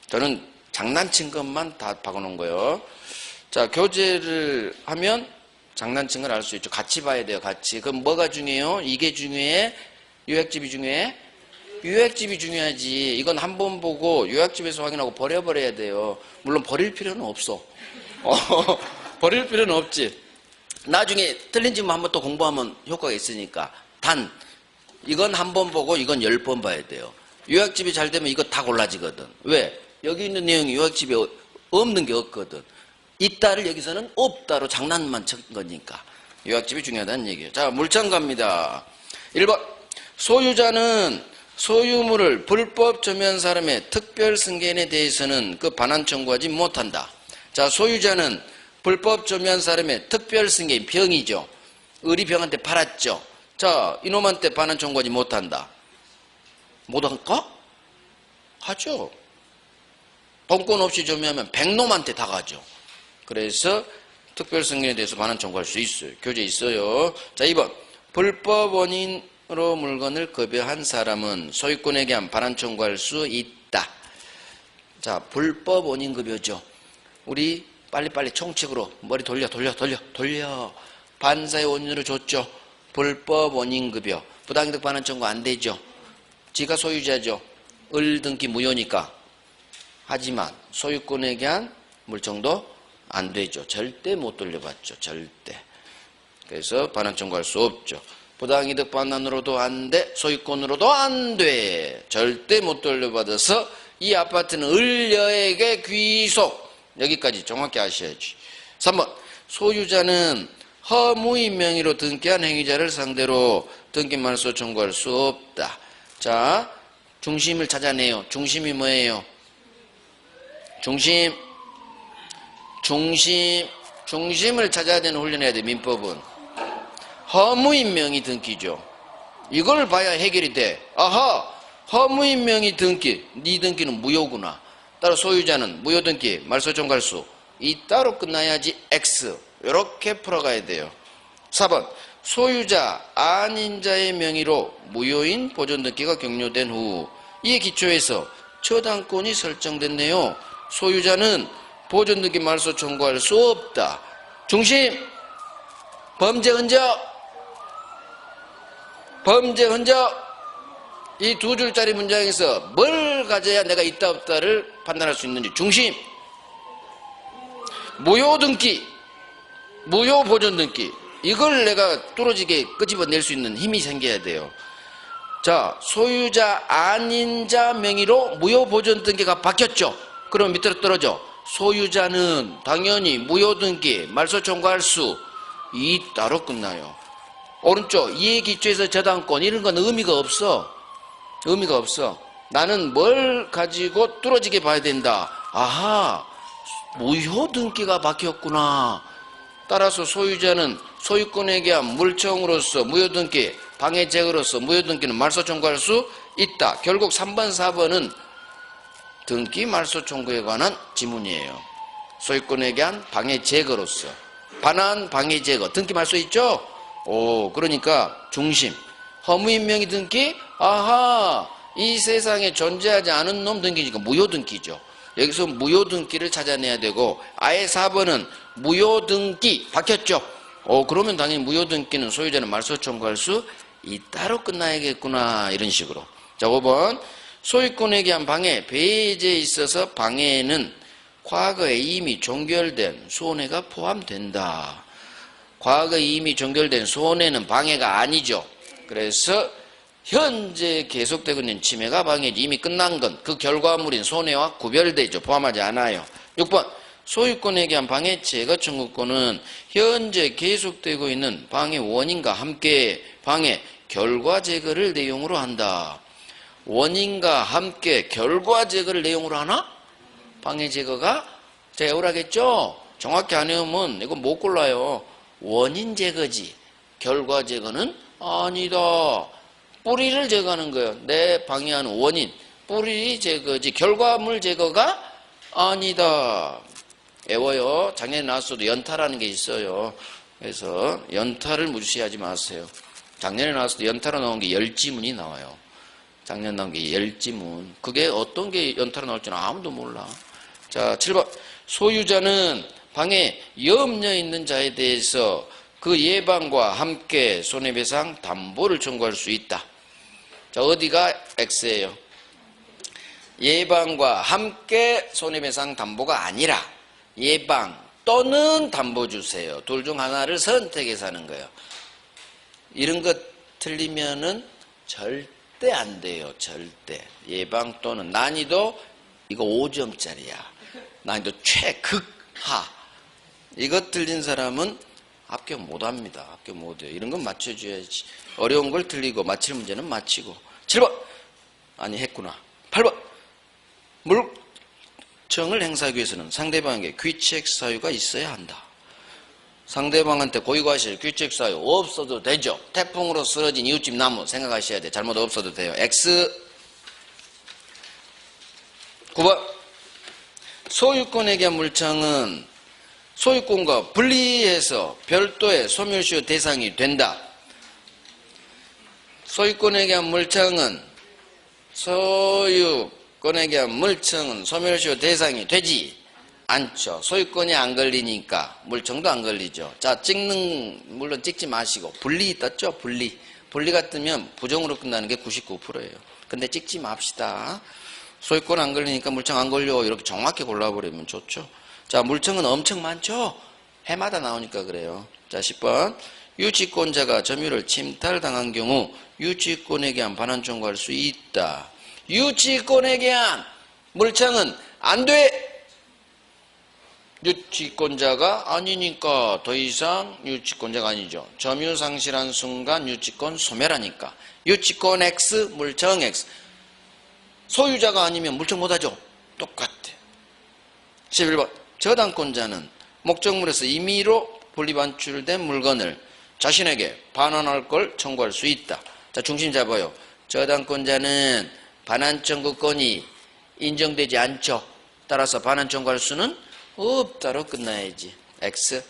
Speaker 1: 저는 장난친 것만 다 박아놓은 거예요. 자, 교재를 하면 장난친 걸 알 수 있죠. 같이 봐야 돼요, 같이. 그럼 뭐가 중요해요? 이게 중요해? 요약집이 중요해? 요약집이 중요하지. 이건 한 번 보고 요약집에서 확인하고 버려버려야 돼요. 물론 버릴 필요는 없어. 버릴 필요는 없지. 나중에 틀린 지문 한번 또 공부하면 효과가 있으니까. 단, 이건 한 번 보고 이건 10번 봐야 돼요. 요약집이 잘 되면 이거 다 골라지거든. 왜? 여기 있는 내용이 요약집에 없는 게 없거든. 있다를 여기서는 없다로 장난만 친 거니까. 요약집이 중요하다는 얘기예요. 자, 물장 갑니다. 1번. 소유자는 소유물을 불법 점유한 사람의 특별 승계인에 대해서는 그 반환 청구하지 못한다. 자, 소유자는 불법 점유한 사람의 특별 승계인, 병이죠. 의리병한테 팔았죠. 자, 이놈한테 반환 청구하지 못한다. 못할까? 하죠. 본권 없이 점유하면 100놈한테 다 가죠. 그래서 특별 승계인에 대해서 반환 청구할 수 있어요. 교재 있어요. 자, 2번. 불법 원인으로 물건을 급여한 사람은 소유권에게 한 반환 청구할 수 있다. 자, 불법 원인 급여죠. 우리 빨리빨리 총칙으로 머리 돌려. 반사의 원인으로 줬죠. 불법 원인 급여. 부당이득 반환 청구 안 되죠. 지가 소유자죠. 을등기 무효니까. 하지만 소유권에게 한 물정도 안 되죠. 절대 못 돌려받죠. 절대. 그래서 반환 청구할 수 없죠. 부당이득 반환으로도 안 돼. 소유권으로도 안 돼. 절대 못 돌려받아서 이 아파트는 을여에게 귀속. 여기까지 정확히 아셔야지. 3번. 소유자는 허무인 명의로 등기한 행위자를 상대로 등기 말소 청구할 수 없다. 자, 중심을 찾아내요. 중심이 뭐예요? 중심을 찾아야 되는 훈련해야 돼. 민법은 허무인 명의 등기죠. 이걸 봐야 해결이 돼. 아하, 허무인 명의 등기, 네 등기는 무효구나. 따라 소유자는 무효 등기 말소 청구할 수 있다로 끝나야지. X 이렇게 풀어가야 돼요. 4번. 소유자 아닌 자의 명의로 무효인 보존 등기가 격려된 후 이에 기초해서 처당권이 설정됐네요. 소유자는 보존 등기 말소 청구할 수 없다. 중심. 범죄 흔적. 이 두 줄짜리 문장에서 뭘 가져야 내가 있다 없다를 판단할 수 있는지. 중심. 무효 등기, 무효 보존 등기. 이걸 내가 뚫어지게 끄집어낼 수 있는 힘이 생겨야 돼요. 자, 소유자 아닌 자 명의로 무효 보존 등기가 바뀌었죠. 그럼 밑으로 떨어져. 소유자는 당연히 무효 등기 말소 청구할 수 있다로 끝나요. 오른쪽 이에 기초해서 저당권 이런 건 의미가 없어. 나는 뭘 가지고 뚫어지게 봐야 된다. 아하, 무효 등기가 바뀌었구나. 따라서 소유자는 소유권에게 한 물청으로서 무효 등기, 방해 제거로서 무효 등기는 말소 청구할 수 있다. 결국 3번, 4번은 등기 말소 청구에 관한 지문이에요. 소유권에게 한 방해 제거로서. 반환 방해 제거. 등기 말소 있죠? 그러니까 중심. 허무인 명의 등기? 아하, 이 세상에 존재하지 않은 놈 등기니까 무효 등기죠. 여기서 무효 등기를 찾아내야 되고, 아예 4번은 무효 등기 바뀌었죠. 그러면 당연히 무효 등기는 소유자는 말소 청구할 수 있다로 끝나야겠구나. 이런 식으로. 자, 5번. 소유권에 대한 방해, 배제에 있어서 방해에는 과거에 이미 종결된 손해가 포함된다. 과거에 이미 종결된 손해는 방해가 아니죠. 그래서 현재 계속되고 있는 침해가 방해지. 이미 끝난 건 그 결과물인 손해와 구별되죠. 포함하지 않아요. 6번. 소유권에 대한 방해 제거 청구권은 현재 계속되고 있는 방해 원인과 함께 방해 결과 제거를 내용으로 한다. 원인과 함께 결과 제거를 내용으로 하나? 방해 제거가 제가 외우라겠죠? 정확히 안 외우면 이거 못 골라요. 원인 제거지. 결과 제거는 아니다. 뿌리를 제거하는 거예요. 내 방해하는 원인. 뿌리 제거지. 결과물 제거가 아니다. 외워요. 작년에 나왔어도 연타라는 게 있어요. 그래서 연타를 무시하지 마세요. 작년에 나왔어도 연타로 나온 게 열지문이 나와요. 작년 나온 게 열지문. 그게 어떤 게 연타로 나올지는 아무도 몰라. 자, 7번. 소유자는 방해 염려 있는 자에 대해서 그 예방과 함께 손해배상 담보를 청구할 수 있다. 자, 어디가 X예요? 예방과 함께 손해배상 담보가 아니라 예방 또는 담보 주세요. 둘 중 하나를 선택해서 하는 거예요. 이런 것 틀리면은 절대 안 돼요. 절대. 예방 또는 난이도 이거 5점짜리야. 난이도 최극하. 이것 틀린 사람은 합격 못합니다. 합격 못해요. 이런 건 맞춰줘야지. 어려운 걸 틀리고 맞힐 문제는 맞히고. 7번. 아니 했구나. 8번. 물청을 행사하기 위해서는 상대방에게 귀책 사유가 있어야 한다. 상대방한테 고의과실 귀책 사유 없어도 되죠. 태풍으로 쓰러진 이웃집 나무 생각하셔야 돼. 잘못 없어도 돼요. X. 9번. 소유권에 대한 물청은 소유권과 분리해서 별도의 소멸시효 대상이 된다. 소유권에 대한 물청은 소멸시효 대상이 되지 않죠. 소유권이 안 걸리니까 물청도 안 걸리죠. 자, 물론 찍지 마시고 분리 떴죠. 분리가 뜨면 부정으로 끝나는 게 99%예요. 근데 찍지 맙시다. 소유권 안 걸리니까 물청 안 걸려. 이렇게 정확히 골라버리면 좋죠. 자, 물청은 엄청 많죠. 해마다 나오니까 그래요. 자, 10번. 유치권자가 점유를 침탈당한 경우 유치권에 대한 반환 청구할 수 있다. 유치권에 대한 물청은 안 돼. 유치권자가 아니니까 더 이상 유치권자가 아니죠. 점유 상실한 순간 유치권 소멸하니까. 유치권 X, 물청 X. 소유자가 아니면 물청 못하죠. 똑같아. 11번. 저당권자는 목적물에서 임의로 분리반출된 물건을 자신에게 반환할 걸 청구할 수 있다. 자, 중심 잡아요. 저당권자는 반환 청구권이 인정되지 않죠. 따라서 반환 청구할 수는 없다로 끝나야지. X.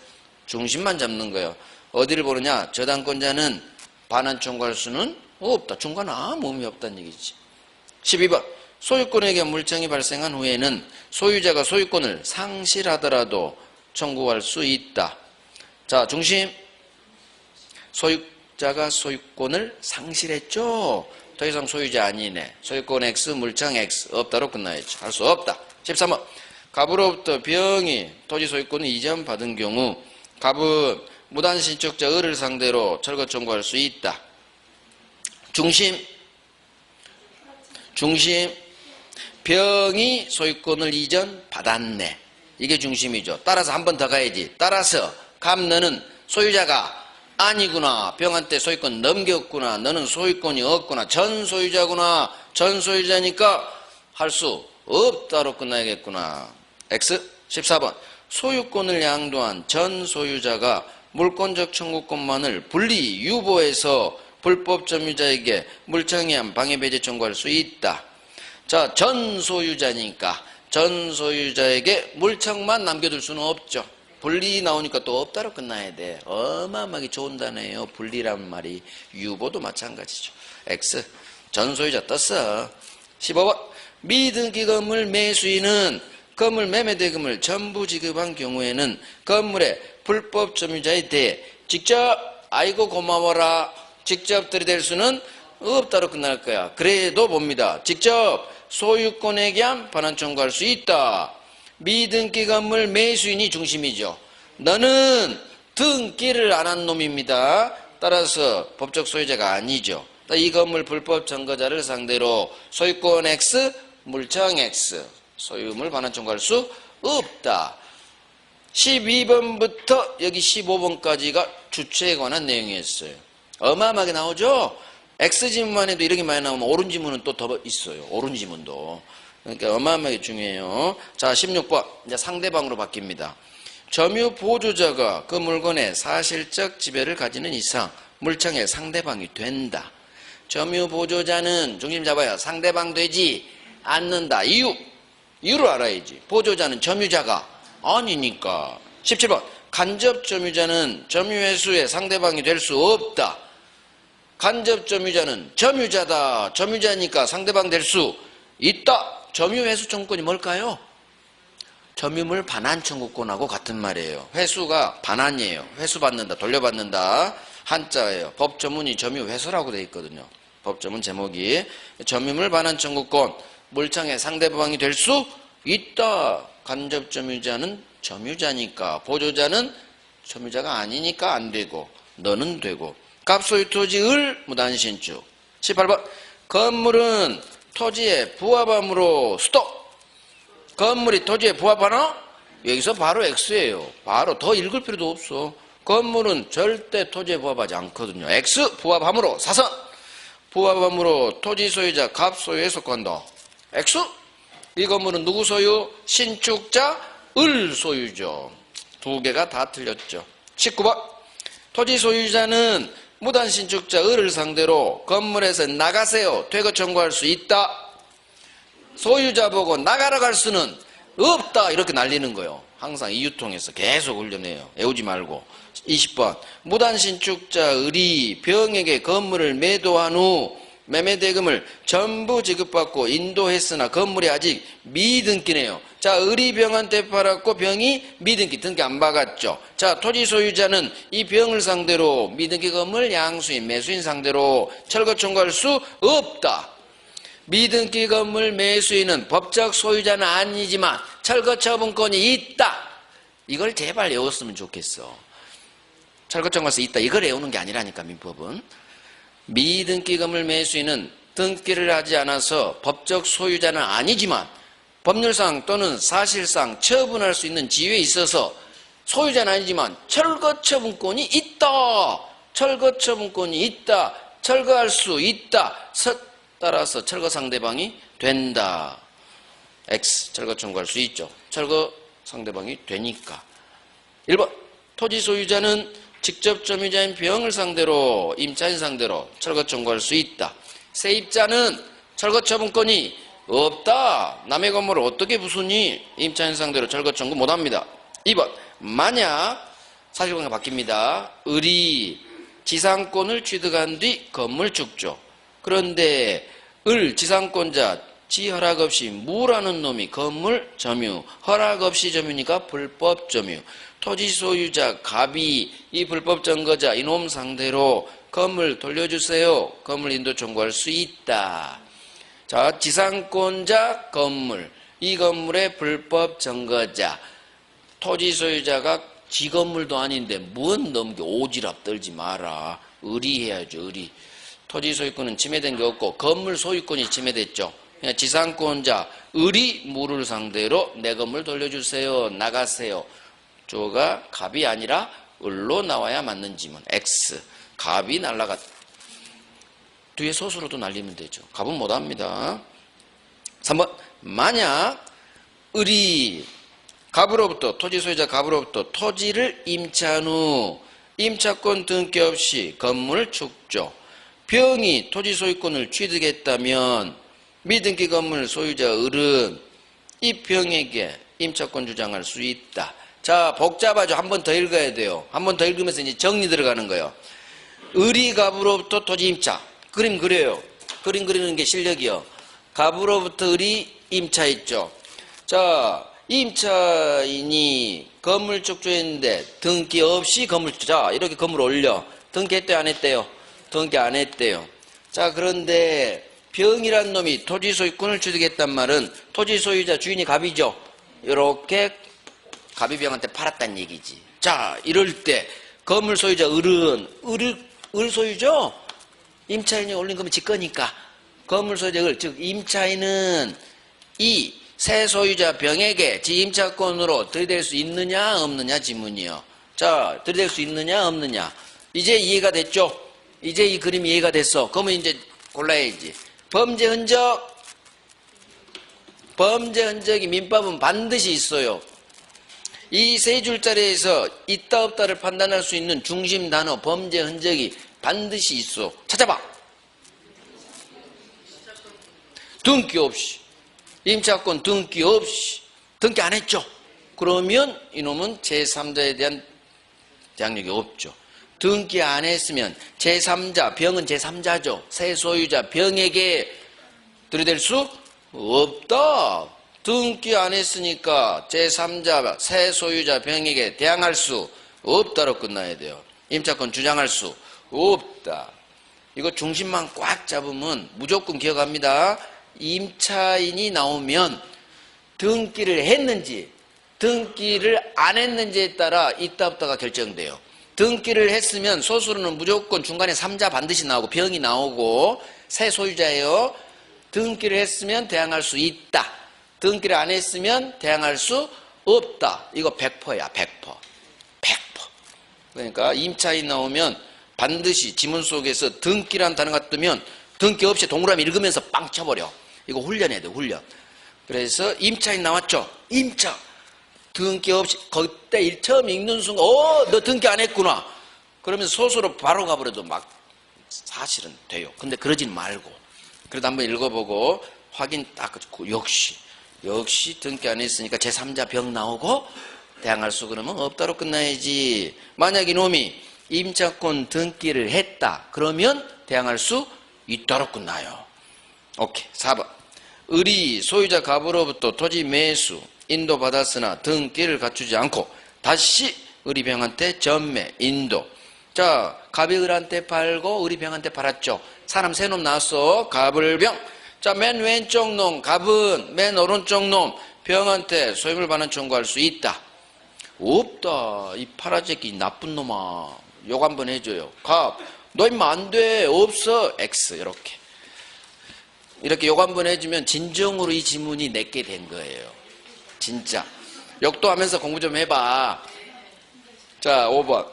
Speaker 1: 중심만 잡는 거예요. 어디를 보느냐? 저당권자는 반환 청구할 수는 없다. 중간 아무 의미 없다는 얘기지. 12번. 소유권에게 물청이 발생한 후에는 소유자가 소유권을 상실하더라도 청구할 수 있다. 자, 중심. 소유자가 소유권을 상실했죠. 더 이상 소유자 아니네. 소유권 X, 물청 X. 없다로 끝나야지. 할 수 없다. 13번. 갑으로부터 병이 토지 소유권을 이전받은 경우 갑은 무단신축자 을을 상대로 철거 청구할 수 있다. 중심. 병이 소유권을 이전받았네. 이게 중심이죠. 따라서 한 번 더 가야지. 따라서 갑 너는 소유자가 아니구나. 병한테 소유권 넘겼구나. 너는 소유권이 없구나. 전 소유자구나. 전 소유자니까 할 수 없다로 끝나야겠구나. X. 14번. 소유권을 양도한 전 소유자가 물권적 청구권만을 분리 유보해서 불법 점유자에게 물청에 의한 방해 배제 청구할 수 있다. 자, 전 소유자니까 전 소유자에게 물청만 남겨둘 수는 없죠. 분리 나오니까 또 없다로 끝나야 돼. 어마어마하게 좋은 단어예요. 분리란 말이. 유보도 마찬가지죠. X. 전 소유자 떴어. 15번. 미등기 건물 매수인은 건물 매매 대금을 전부 지급한 경우에는 건물의 불법 점유자에 대해 직접 아이고 고마워라 직접 들이댈 수는 없다로 끝날 거야. 그래도 봅니다. 직접 소유권에게 반환 청구할 수 있다. 미등기 건물 매수인이 중심이죠. 너는 등기를 안 한 놈입니다. 따라서 법적 소유자가 아니죠. 이 건물 불법 점거자를 상대로 소유권 X, 물청 X, 소유물 반환 청구할 수 없다. 12번부터 여기 15번까지가 주체에 관한 내용이었어요. 어마어마하게 나오죠? X지문만 해도 이렇게 많이 나오면 오른지문은 또 더 있어요. 오른지문도. 그러니까 어마어마하게 중요해요. 자, 16번. 이제 상대방으로 바뀝니다. 점유 보조자가 그 물건의 사실적 지배를 가지는 이상 물청의 상대방이 된다. 점유 보조자는 중심 잡아요. 상대방 되지 않는다. 이유를 알아야지. 보조자는 점유자가 아니니까. 17번. 간접 점유자는 점유회수의 상대방이 될 수 없다. 간접 점유자는 점유자다. 점유자니까 상대방 될 수 있다. 점유회수 청구권이 뭘까요? 점유물 반환 청구권하고 같은 말이에요. 회수가 반환이에요. 회수받는다, 돌려받는다. 한자예요. 법조문이 점유회수라고 되어 있거든요. 법조문 제목이. 점유물 반환 청구권, 물청의 상대방이 될 수 있다. 간접 점유자는 점유자니까, 보조자는 점유자가 아니니까 안 되고, 너는 되고. 갑소유 토지을 무단신축. 18번. 건물은 토지에 부합함으로 스톱. 건물이 토지에 부합하나? 여기서 바로 X예요. 바로 더 읽을 필요도 없어. 건물은 절대 토지에 부합하지 않거든요. X 부합함으로 사선. 부합함으로 토지 소유자 갑소유에 속한다. X. 이 건물은 누구 소유? 신축자 을 소유죠. 두 개가 다 틀렸죠. 19번. 토지 소유자는 무단신축자 을을 상대로 건물에서 나가세요. 퇴거 청구할 수 있다. 소유자 보고 나가라고 할 수는 없다. 이렇게 날리는 거예요. 항상 이유통해서 계속 훈련해요. 외우지 말고. 20번. 무단신축자 을이 병에게 건물을 매도한 후 매매대금을 전부 지급받고 인도했으나 건물이 아직 미등기네요. 자, 을이 병한테 팔았고 병이 미등기, 등기 안 박았죠. 자, 토지 소유자는 이 병을 상대로 미등기 건물 양수인, 매수인 상대로 철거 청구할 수 없다. 미등기 건물 매수인은 법적 소유자는 아니지만 철거 처분권이 있다. 이걸 제발 외웠으면 좋겠어. 철거 청구할 수 있다. 이걸 외우는 게 아니라니까, 민법은. 미등기 건물 매수인은 등기를 하지 않아서 법적 소유자는 아니지만 법률상 또는 사실상 처분할 수 있는 지위에 있어서 소유자는 아니지만 철거 처분권이 있다. 철거 처분권이 있다. 철거할 수 있다. 따라서 철거 상대방이 된다. X. 철거 청구할 수 있죠. 철거 상대방이 되니까. 1번. 토지 소유자는 직접 점유자인 병을 상대로, 임차인 상대로 철거 청구할 수 있다. 세입자는 철거 처분권이 없다. 남의 건물을 어떻게 부수니? 임차인 상대로 철거 청구 못합니다. 2번. 만약 사실관계가 바뀝니다. 을이 지상권을 취득한 뒤 건물 축조. 그런데 지상권자 지 허락 없이 무라는 놈이 건물 점유, 허락 없이 점유니까 불법 점유. 토지 소유자 갑이 이 불법 점거자 이놈 상대로 건물 돌려주세요. 건물 인도 청구할 수 있다. 자, 지상권자 건물, 이 건물의 불법 점거자, 토지 소유자가 지 건물도 아닌데 뭔 넘겨 오지랖 떨지 마라. 의리해야죠. 의리. 토지 소유권은 침해된 게 없고 건물 소유권이 침해됐죠. 지상권자 을이 무를 상대로 내 건물 돌려주세요. 나가세요. 조가 갑이 아니라 을로 나와야 맞는 지문. X. 갑이 날라갔다. 뒤에 소수로도 날리면 되죠. 갑은 못합니다. 3번. 만약 을이 갑으로부터, 토지 소유자 갑으로부터 토지를 임차한 후 임차권 등기 없이 건물 축조. 병이 토지 소유권을 취득했다면 미등기 건물 소유자 을은 이 병에게 임차권 주장할 수 있다. 자, 복잡하죠. 한 번 더 읽어야 돼요. 한 번 더 읽으면서 이제 정리 들어가는 거예요. 을이 갑으로부터 토지 임차. 그림 그려요. 그림 그리는 게 실력이요. 갑으로부터 을이 임차했죠. 자, 임차인이 건물 축조했는데 등기 없이 건물 축조. 자, 이렇게 건물 올려. 등기했대요, 안 했대요? 등기 안 했대요. 자, 그런데 병이란 놈이 토지 소유권을 취득했단 말은 토지 소유자 주인이 갑이죠. 이렇게 갑이병한테 팔았단 얘기지. 자, 이럴 때 건물 소유자 을 소유죠? 임차인이 올린 거면 지 거니까. 건물 소유자 즉 임차인은 이 새 소유자 병에게 지 임차권으로 들이댈 수 있느냐 없느냐 지문이요. 자, 들이댈 수 있느냐 없느냐. 이제 이해가 됐죠? 이제 이 그림이 이해가 됐어. 그러면 이제 골라야지. 범죄 흔적이 민법은 반드시 있어요. 이 세 줄짜리에서 있다 없다를 판단할 수 있는 중심 단어 범죄 흔적이 반드시 있어. 찾아봐. 등기 없이. 임차권 등기 없이. 등기 안 했죠. 그러면 이놈은 제3자에 대한 대항력이 없죠. 등기 안 했으면 제3자, 병은 제3자죠. 새 소유자 병에게 들이댈 수 없다. 등기 안 했으니까 제3자, 새 소유자 병에게 대항할 수 없다로 끝나야 돼요. 임차권 주장할 수 없다. 이거 중심만 꽉 잡으면 무조건 기억합니다. 임차인이 나오면 등기를 했는지 등기를 안 했는지에 따라 있다 없다가 결정돼요. 등기를 했으면 소수로는 무조건 중간에 3자 반드시 나오고 병이 나오고 새 소유자예요. 등기를 했으면 대항할 수 있다. 등기를 안 했으면 대항할 수 없다. 이거 100%야. 100%. 그러니까 임차인 나오면 반드시 지문 속에서 등기란 단어가 뜨면 등기 없이 동그라미 읽으면서 빵 쳐버려. 이거 훈련해야 돼. 훈련. 그래서 임차인 나왔죠. 임차. 등기 없이 그때 처음 읽는 순간 너 등기 안 했구나. 그러면 소수로 바로 가버려도 막 사실은 돼요. 근데 그러진 말고 그래도 한번 읽어보고 확인 딱 역시 등기 안 했으니까 제3자 병 나오고 대항할 수 그러면 없다로 끝나야지. 만약 이놈이 임차권 등기를 했다. 그러면 대항할 수 있다로 끝나요. 오케이. 4번. 을이 소유자 갑으로부터 토지 매수 인도받았으나 등기를 갖추지 않고 다시 을이 병한테 전매 인도. 자, 갑이 을한테 팔고 을이 병한테 팔았죠. 사람 세 놈 나왔어. 갑을 병. 자, 맨 왼쪽 놈 갑은 맨 오른쪽 놈 병한테 소유물 반환 청구할 수 있다. 없다. 이 파라새끼 나쁜 놈아. 욕 한번 해줘요. 갑, 너 임마 안 돼. 없어. X. 이렇게 욕 한번 해주면 진정으로 이 지문이 내게 된 거예요. 진짜. 욕도 하면서 공부 좀 해봐. 자, 5번.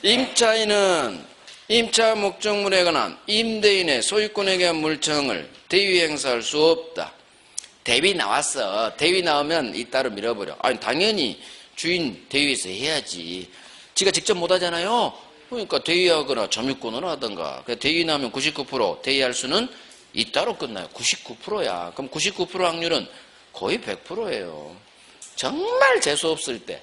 Speaker 1: 임차인은 임차 목적물에 관한 임대인의 소유권에 대한 물청을 대위 행사할 수 없다. 대위 나왔어. 대위 나오면 이따로 밀어버려. 아니, 당연히 주인 대위에서 해야지. 지가 직접 못 하잖아요. 그러니까 대위하거나 점유권을 하던가. 대위 나오면 99%, 대위할 수는 이따로 끝나요. 99%야. 그럼 99% 확률은 거의 100%예요. 정말 재수 없을 때.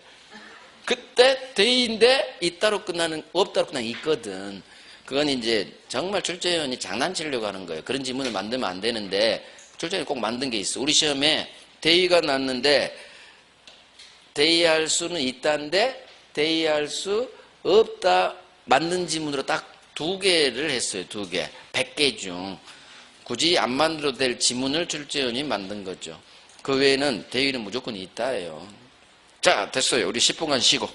Speaker 1: 그때 대위인데 이따로 끝나는, 없다로 끝나는 있거든. 그건 이제 정말 출제위원이 장난치려고 하는 거예요. 그런 지문을 만들면 안 되는데 출제위원이 꼭 만든 게 있어. 우리 시험에 대위가 났는데 대위할 수는 있다인데 대위할 수 없다 만든 지문으로 딱 2개를 했어요. 2개. 100개 중. 굳이 안 만들어도 될 지문을 출제위원이 만든 거죠. 그 외에는 대위는 무조건 있다예요. 자, 됐어요. 우리 10분간 쉬고.